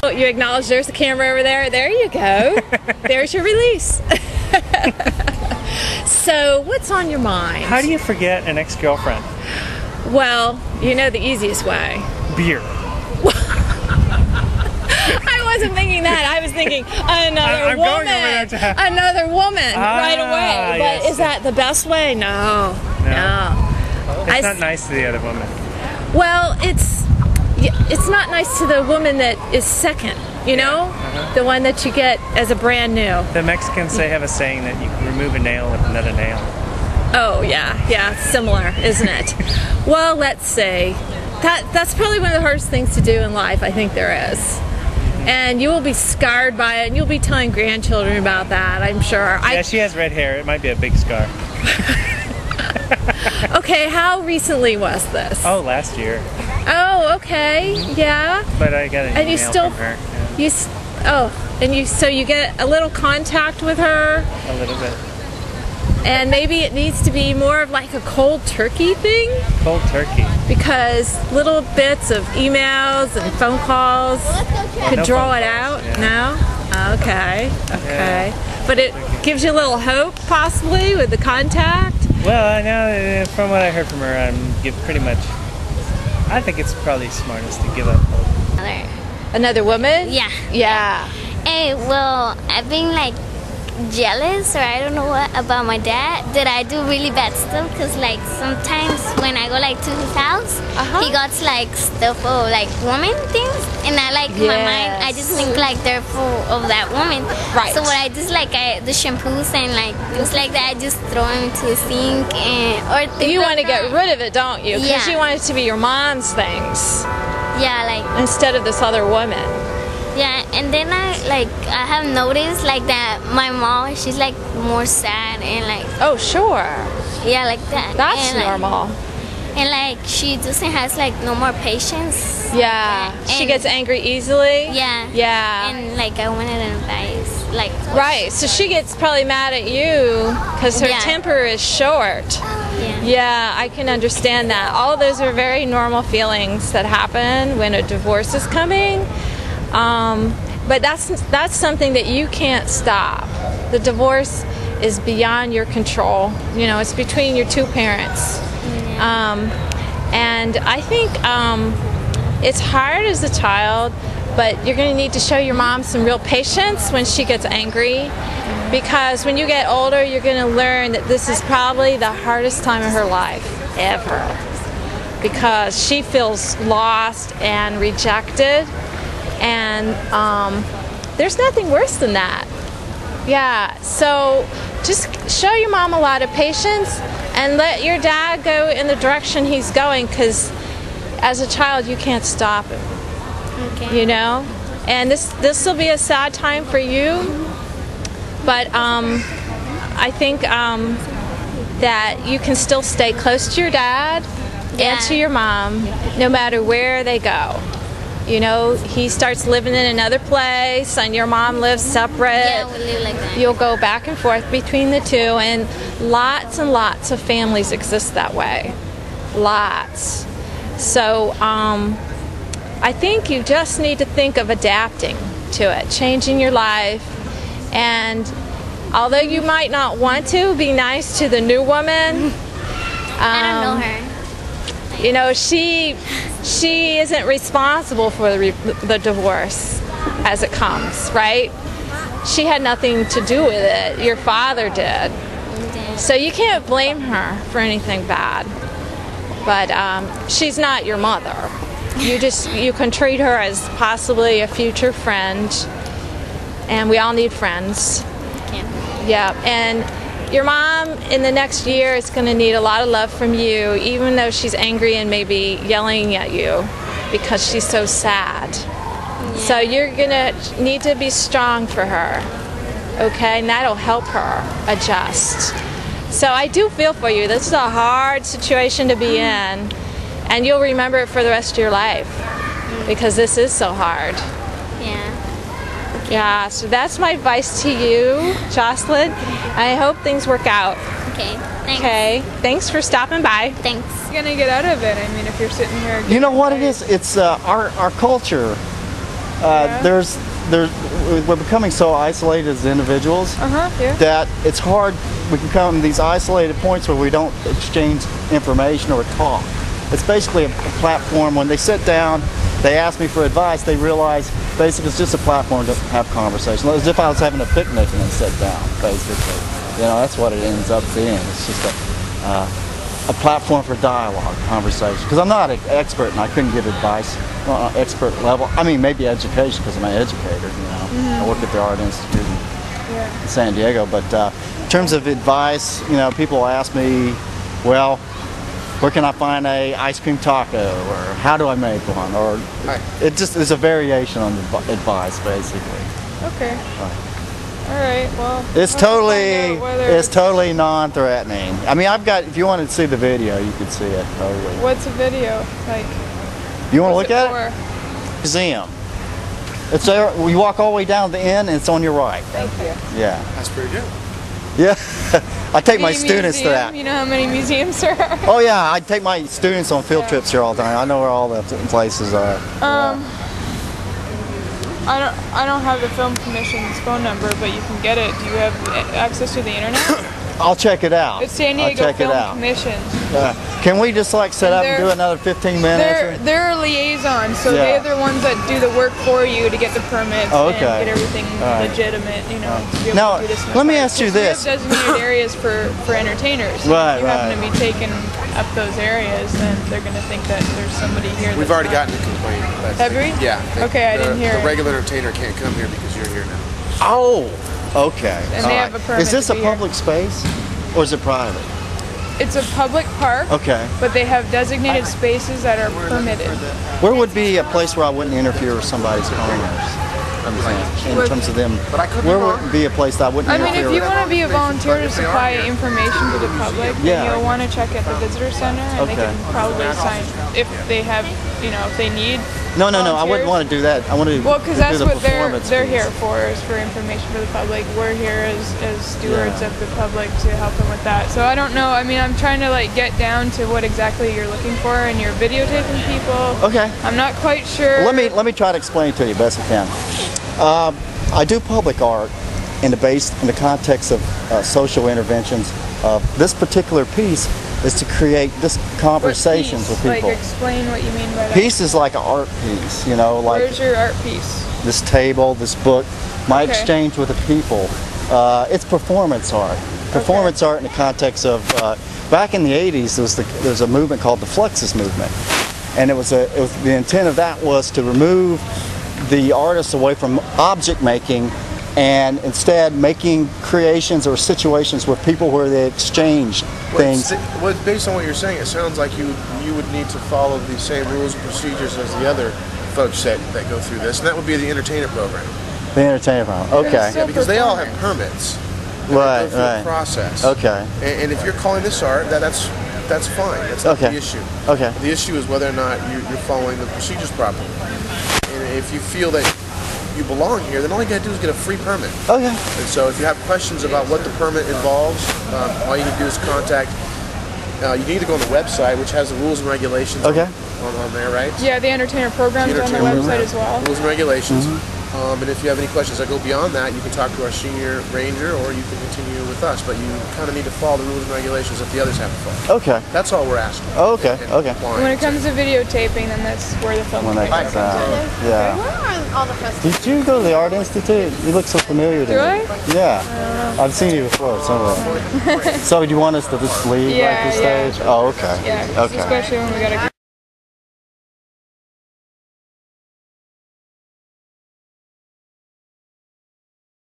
You acknowledge there's the camera over there. There you go. There's your release. So, what's on your mind? How do you forget an ex-girlfriend? Well, you know the easiest way. Beer. I wasn't thinking that. I was thinking another woman right away. But yes. Is that the best way? No. It's not nice to the other woman. Well, it's not nice to the woman that is second, you know? The one that you get as a brand new. The Mexicans have a saying that you can remove a nail with another nail. Oh, yeah, similar, isn't it? Well, let's see. That's probably one of the hardest things to do in life, I think there is. And you will be scarred by it, and you'll be telling grandchildren about that, I'm sure. Yeah, she has red hair. It might be a big scar. Okay, how recently was this? Oh, last year. Oh, okay, yeah. But I got an email from her. Yeah. So you get a little contact with her? A little bit. And maybe it needs to be more of like a cold turkey thing? Cold turkey. Because little bits of emails and phone calls could draw it out? Yeah. No? Okay. Yeah. But it gives you a little hope, possibly, with the contact? Well, I know from what I heard from her, I think it's probably smartest to give up hope. Another woman? Yeah. Yeah. Hey, well, I've been like jealous or I don't know what about my dad that I do really bad stuff because like sometimes when I go like to his house he got like stuff of like woman things and I like in my mind I just think like they're full of that woman, right? So what I just like the shampoos and like things like that I just throw them into the sink or you want to get rid of it, don't you? Because you want it to be your mom's things, like instead of this other woman. Yeah, and then I have noticed like that my mom, she's like more sad and like like that. That's normal. And like she doesn't has like no more patience. Yeah. She gets angry easily. Yeah. Yeah. And like I wanted advice, like. Right. So she gets probably mad at you because her temper is short. Yeah, I can understand that. All of those are very normal feelings that happen when a divorce is coming. But that's something that you can't stop. The divorce is beyond your control. You know, it's between your two parents. And I think it's hard as a child, but you're going to need to show your mom some real patience when she gets angry, because when you get older, you're going to learn that this is probably the hardest time of her life ever, because she feels lost and rejected. And there's nothing worse than that. Yeah, so just show your mom a lot of patience and let your dad go in the direction he's going, because as a child you can't stop him. Okay. You know? And this will be a sad time for you, but I think that you can still stay close to your dad and to your mom no matter where they go. You know, he starts living in another place and your mom lives separate. Yeah, we live like that. You'll go back and forth between the two, and lots of families exist that way. Lots. So I think you just need to think of adapting to it, changing your life. And although you might not want to, be nice to the new woman. I don't know her. You know, she isn't responsible for the divorce as it comes, right? She had nothing to do with it. Your father did. So you can't blame her for anything bad. But she's not your mother. You can treat her as possibly a future friend. And we all need friends. Yeah, and your mom in the next year is going to need a lot of love from you, even though she's angry and maybe yelling at you because she's so sad. Yeah. So you're going to need to be strong for her, okay? And that'll help her adjust. So I do feel for you. This is a hard situation to be in, and you'll remember it for the rest of your life because this is so hard. Yeah, so that's my advice to you, Jocelyn. I hope things work out. Okay, thanks. Okay, thanks for stopping by. Thanks. You're gonna get out of it. I mean, if you're sitting here. You know what it is? It's our culture. we're becoming so isolated as individuals Yeah. that it's hard. We can come to these isolated points where we don't exchange information or talk. It's basically a platform. When they sit down, they ask me for advice, they realize basically it's just a platform to have conversation. As if I was having a picnic and then sit down, basically. You know, that's what it ends up being. It's just a platform for dialogue, conversation. Because I'm not an expert and I couldn't give advice on an expert level. I mean, maybe education because I'm an educator, you know. I work at the Art Institute in San Diego. But in terms of advice, you know, people ask me, well, where can I find a ice cream taco, or how do I make one, or it just is a variation on the advice, basically. Okay. All right. Well. It's totally non-threatening. I mean, I've got. If you wanted to see the video, you could see it totally. What's a video like? You want to look at it? Museum. It's there. You walk all the way down to the end, and it's on your right. Thank you. Yeah. That's pretty good. Yeah. I take my students to that. You know how many museums there are? Oh yeah, I take my students on field trips here all the time. I know where all the places are. I don't have the film commission's phone number, but you can get it. Do you have access to the internet? I'll check it out. It's San Diego Film Commission. Can we just like set up and do another 15 minutes? They're liaisons, so they're the ones that do the work for you to get the permits and get everything legitimate, you know, to be able to do this. Let me ask you this. We have designated areas for entertainers. So if you happen to be taking up those areas, then they're going to think that there's somebody here. We've already gotten a complaint. Have we? Yeah. Okay, I didn't hear The it. regular entertainer can't come here because you're here now. Oh, okay. And they have a permit. Is this to a be public space or is it private? It's a public park. Okay. But they have designated spaces that are permitted. Where would be a place where I wouldn't interfere with somebody's commerce? In terms of them, where would be a place that I wouldn't interfere if you want to be a volunteer to supply information to the public, then you'll want to check at the visitor center, and they can probably assign if they have, you know, if they need. No, I wouldn't want to do that. I want to. Well, because that's do the what they're performance here for, is for information for the public. We're here as stewards of the public to help them with that. So I don't know. I mean, I'm trying to like get down to what exactly you're looking for, and you're videotaping people. Okay. I'm not quite sure. Let me try to explain to you best I can. I do public art in the context of social interventions. This particular piece is to create this conversations with people. Like, explain what you mean by that. Piece is like an art piece, you know, like. Where's your art piece? This table, this book, my exchange with the people. It's performance art. Performance art in the context of back in the 80s, there was a movement called the Fluxus movement, and the intent of that was to remove the artists away from object making and instead making creations or situations with people where they exchange things. Well, based on what you're saying, it sounds like you would need to follow the same rules and procedures as the other folks that go through this, and that would be the entertainer program. The entertainer program, okay. Yeah, because they all have permits. Right, go through the process. Okay. And if you're calling this art, that's fine. That's not the issue. Okay. The issue is whether or not you're following the procedures properly. And if you feel that you belong here, then all you got to do is get a free permit. Okay. And so if you have questions about what the permit involves, all you need to do is contact. You need to go on the website, which has the rules and regulations on there, right? Yeah, the entertainer program's on the website as well. Rules and regulations. And if you have any questions that go beyond that, you can talk to our senior ranger, or you can continue with us. But you kind of need to follow the rules and regulations that the others have to follow. Okay. That's all we're asking. Okay. When it comes to videotaping, then that's where the film comes in. Yeah. Where are all the festivals? Did you go to the Art Institute? You look so familiar to me. Do I? Yeah. I've seen you before somewhere. So do you want us to just leave Yeah, the stage? Oh, okay. Yeah, especially when we got to